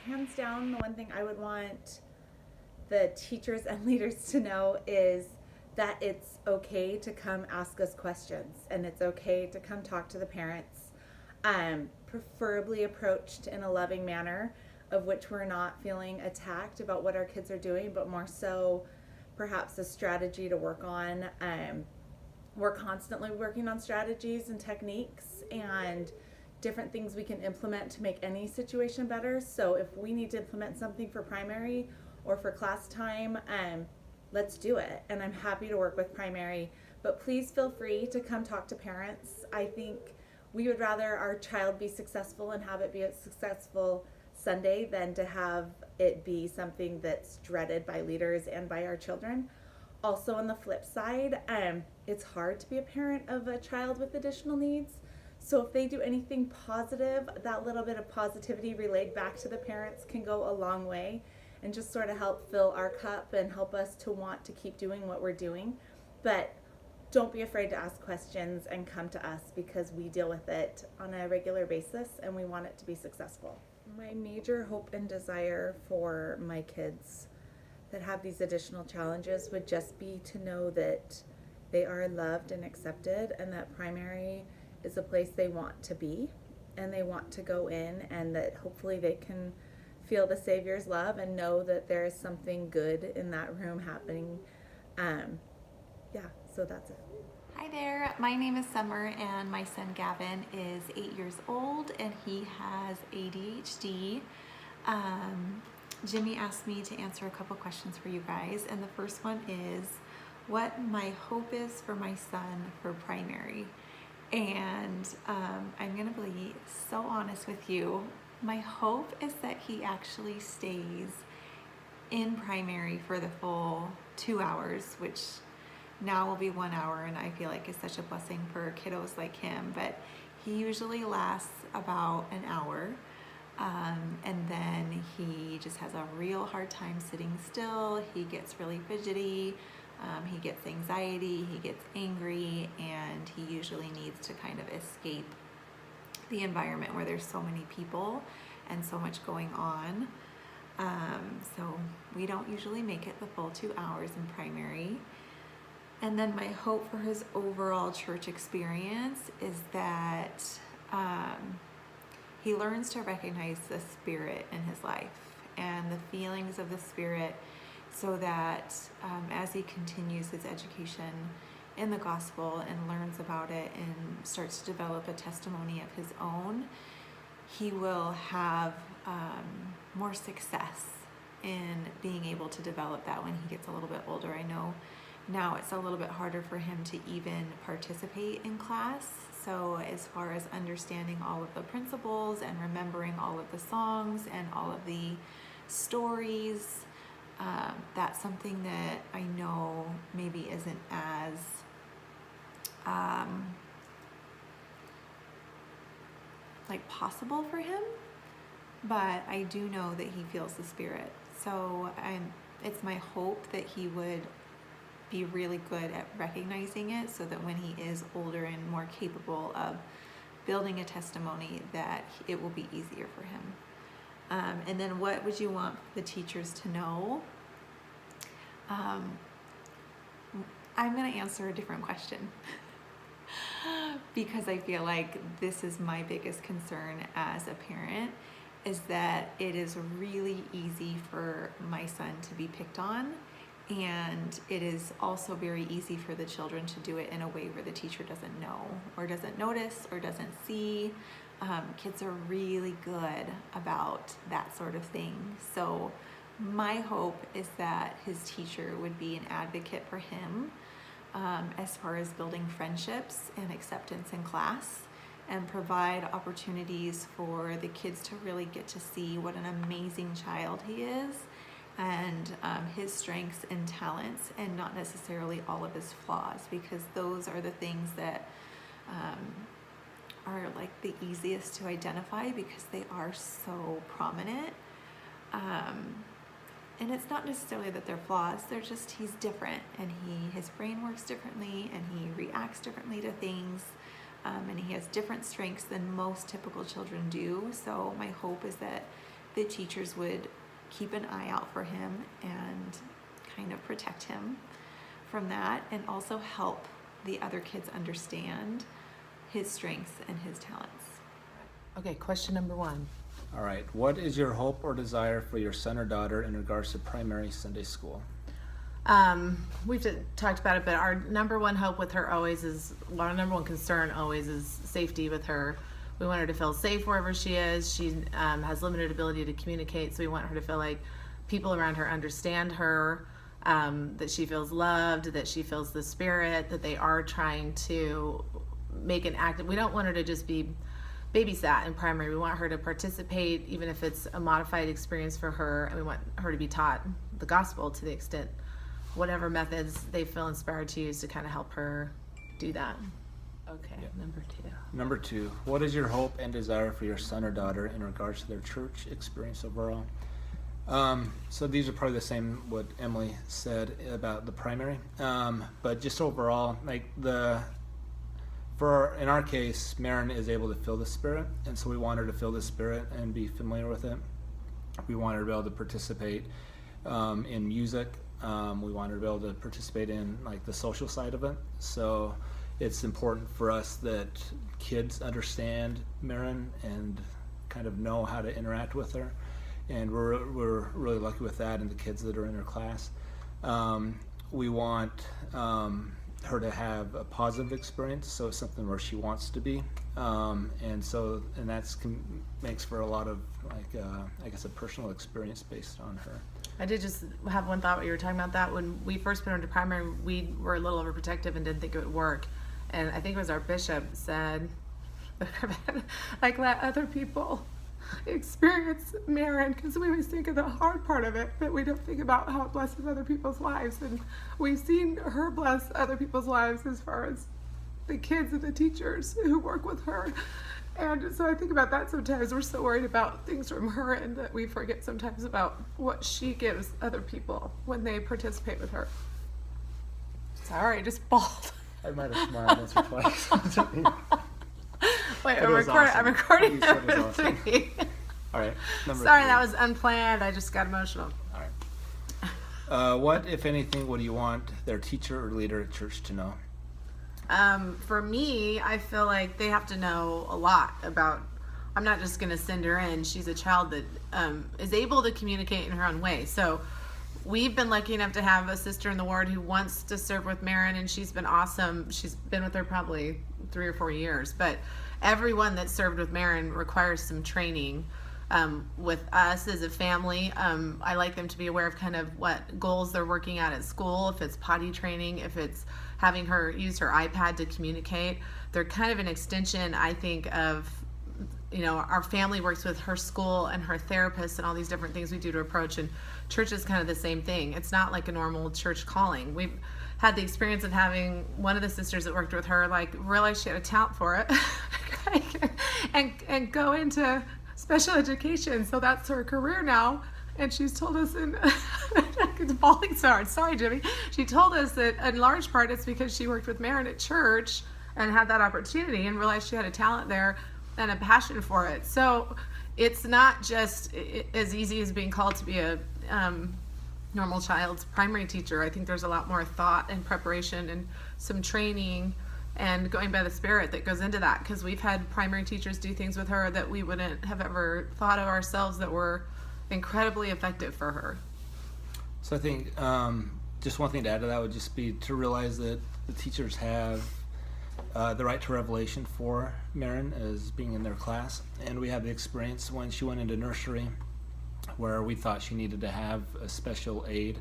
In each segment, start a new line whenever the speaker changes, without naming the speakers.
Hands down, the one thing I would want the teachers and leaders to know is that it's okay to come ask us questions and it's okay to come talk to the parents, preferably approached in a loving manner of which we're not feeling attacked about what our kids are doing, but more so perhaps a strategy to work on. We're constantly working on strategies and techniques and different things we can implement to make any situation better. So if we need to implement something for primary or for class time, let's do it. And I'm happy to work with primary, but please feel free to come talk to parents. I think we would rather our child be successful and have it be a successful Sunday than to have it be something that's dreaded by leaders and by our children. Also, on the flip side, it's hard to be a parent of a child with additional needs. So if they do anything positive, that little bit of positivity relayed back to the parents can go a long way and just sort of help fill our cup and help us to want to keep doing what we're doing. But don't be afraid to ask questions and come to us because we deal with it on a regular basis and we want it to be successful. My major hope and desire for my kids that have these additional challenges would just be to know that they are loved and accepted and that primary is a place they want to be and they want to go in, and that hopefully they can feel the Savior's love and know that there is something good in that room happening. So that's it.
Hi there, my name is Summer and my son Gavin is 8 years old and he has ADHD. Jimmy asked me to answer a couple questions for you guys, and the first one is what my hope is for my son for primary. And I'm gonna be so honest with you. My hope is that he actually stays in primary for the full 2 hours, which now will be 1 hour, and I feel like it's such a blessing for kiddos like him, but he usually lasts about an hour. And then he just has a real hard time sitting still. He gets really fidgety, he gets anxiety, he gets angry, and he usually needs to kind of escape the environment where there's so many people and so much going on. So we don't usually make it the full 2 hours in primary. And then my hope for his overall church experience is that he learns to recognize the Spirit in his life and the feelings of the Spirit, so that as he continues his education in the gospel and learns about it and starts to develop a testimony of his own, he will have more success in being able to develop that when he gets a little bit older. I know now it's a little bit harder for him to even participate in class. So as far as understanding all of the principles and remembering all of the songs and all of the stories, that's something that I know maybe isn't as possible for him, but I do know that he feels the Spirit. So it's my hope that he would be really good at recognizing it, so that when he is older and more capable of building a testimony, that it will be easier for him. And then what would you want the teachers to know? I'm going to answer a different question because I feel like this is my biggest concern as a parent, is that it is really easy for my son to be picked on, and it is also very easy for the children to do it in a way where the teacher doesn't know or doesn't notice or doesn't see. Kids are really good about that sort of thing. So my hope is that his teacher would be an advocate for him as far as building friendships and acceptance in class, and provide opportunities for the kids to really get to see what an amazing child he is, and his strengths and talents, and not necessarily all of his flaws, because those are the things that are like the easiest to identify because they are so prominent. And it's not necessarily that they're flaws, they're just he's different, and his brain works differently, and he reacts differently to things, and he has different strengths than most typical children do. So my hope is that the teachers would keep an eye out for him and kind of protect him from that, and also help the other kids understand his strengths and his talents.
Okay, question number 1.
All right. What is your hope or desire for your son or daughter in regards to primary Sunday school?
We've talked about it, but our number one hope with her always is, well, our number one concern always is safety with her. We want her to feel safe wherever she is. She has limited ability to communicate, so we want her to feel like people around her understand her, that she feels loved, that she feels the spirit, that they are trying to make an active. We don't want her to just be babysat in primary. We want her to participate, even if it's a modified experience for her, and we want her to be taught the gospel to the extent, whatever methods they feel inspired to use to kind of help her do that. Okay,
Yeah.
number 2.
Number 2, what is your hope and desire for your son or daughter in regards to their church experience overall? So these are probably the same what Emily said about the primary, but just overall, like in our case, Marin is able to feel the Spirit, and so we want her to feel the Spirit and be familiar with it. We want her to be able to participate in music. We want her to be able to participate in like the social side of it. So it's important for us that kids understand Marin and kind of know how to interact with her, and we're really lucky with that and the kids that are in her class. We want her to have a positive experience, so it's something where she wants to be, and that's makes for a lot of like I guess a personal experience based on her.
I did just have one thought when you were talking about that. When we first put her into primary, we were a little overprotective and didn't think it would work. And I think it was our bishop said, like, let other people experience Marin, because we always think of the hard part of it, but we don't think about how it blesses other people's lives. And we've seen her bless other people's lives as far as the kids and the teachers who work with her. And so I think about that sometimes. We're so worried about things from her, and that we forget sometimes about what she gives other people when they participate with her. Sorry, I just bawled.
I might have smiled once or twice.
Wait,
But it was awesome.
I'm recording
What you said was
number
awesome.
3.
All right. Number
Sorry,
3.
that was unplanned. I just got emotional.
All right. What, if anything, would you want their teacher or leader at church to know?
For me, I feel like they have to know a lot about, I'm not just going to send her in. She's a child that is able to communicate in her own way. So we've been lucky enough to have a sister in the ward who wants to serve with Marin, and she's been awesome. She's been with her probably 3 or 4 years, but everyone that served with Marin requires some training. With us as a family, I like them to be aware of kind of what goals they're working at school, if it's potty training, if it's having her use her iPad to communicate. They're kind of an extension, I think, of, our family works with her school and her therapist and all these different things we do to approach, and church is kind of the same thing. It's not like a normal church calling. We've had the experience of having one of the sisters that worked with her realize she had a talent for it and go into special education, so that's her career now. And she's told us, it's falling so hard. Sorry, Jimmy. She told us that in large part it's because she worked with Marin at church and had that opportunity and realized she had a talent there and a passion for it. So it's not just as easy as being called to be a normal child's primary teacher. I think there's a lot more thought and preparation and some training and going by the Spirit that goes into that, because we've had primary teachers do things with her that we wouldn't have ever thought of ourselves that were incredibly effective for her.
So I think just one thing to add to that would just be to realize that the teachers have the right to revelation for Marin as being in their class, and we had the experience when she went into nursery where we thought she needed to have a special aid,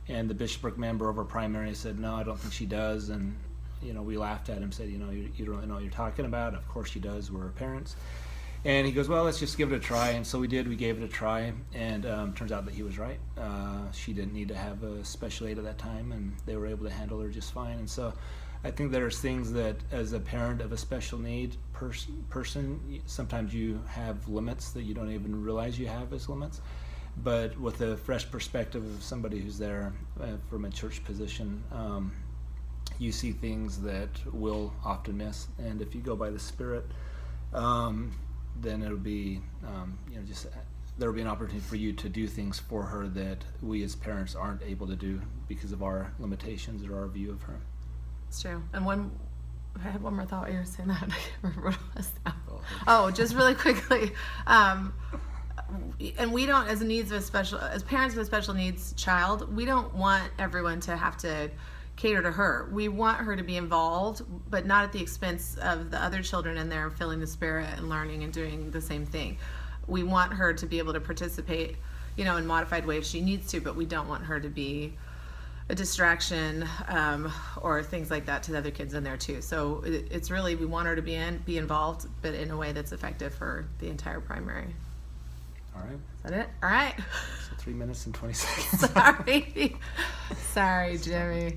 and the bishopric member over primary said, no, I don't think she does, and we laughed at him, said, you don't really know what you're talking about. Of course she does, we're her parents. And he goes, well, let's just give it a try. And so we did. We gave it a try, and turns out that he was right. She didn't need to have a special aid at that time, and they were able to handle her just fine. And so I think there's things that, as a parent of a special need person, sometimes you have limits that you don't even realize you have as limits. But with a fresh perspective of somebody who's there from a church position, you see things that we'll often miss. And if you go by the Spirit, then it'll be just there will be an opportunity for you to do things for her that we as parents aren't able to do because of our limitations or our view of her.
It's true. And I had one more thought while you were saying that. I can't remember what it was now.
Oh.
Oh, just really quickly. And we don't, as parents of a special needs child, we don't want everyone to have to cater to her. We want her to be involved, but not at the expense of the other children in there feeling the spirit and learning and doing the same thing. We want her to be able to participate, in modified ways she needs to, but we don't want her to be a distraction or things like that to the other kids in there too. So it's really, we want her to be involved, but in a way that's effective for the entire primary.
All right.
Is that it? All right.
So 3 minutes and 20 seconds.
Sorry, Jimmy.